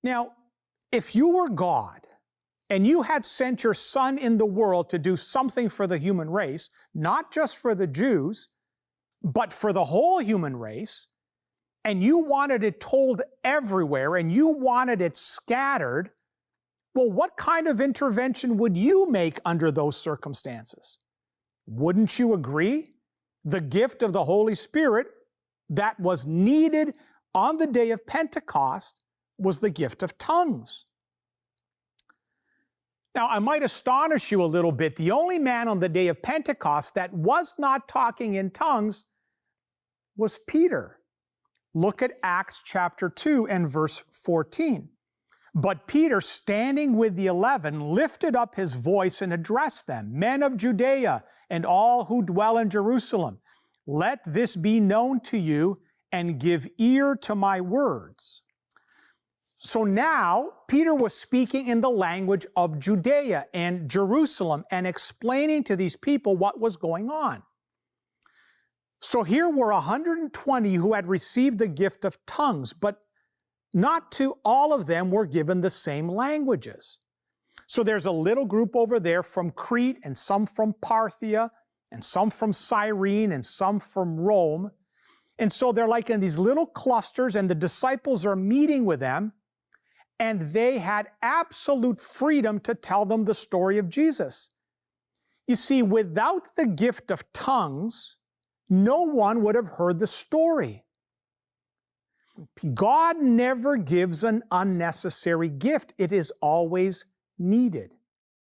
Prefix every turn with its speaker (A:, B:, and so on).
A: Now, if you were God and you had sent your Son in the world to do something for the human race, not just for the Jews, but for the whole human race, and you wanted it told everywhere and you wanted it scattered, well, what kind of intervention would you make under those circumstances? Wouldn't you agree? The gift of the Holy Spirit that was needed on the day of Pentecost was the gift of tongues. Now, I might astonish you a little bit. The only man on the day of Pentecost that was not talking in tongues was Peter. Look at Acts chapter 2 and verse 14. But Peter, standing with the 11, lifted up his voice and addressed them, "Men of Judea and all who dwell in Jerusalem, let this be known to you and give ear to my words." So now Peter was speaking in the language of Judea and Jerusalem and explaining to these people what was going on. So here were 120 who had received the gift of tongues, but not to all of them were given the same languages. So there's a little group over there from Crete and some from Parthia and some from Cyrene and some from Rome. And so they're like in these little clusters, and the disciples are meeting with them, and they had absolute freedom to tell them the story of Jesus. You see, without the gift of tongues, no one would have heard the story. God never gives an unnecessary gift. It is always needed.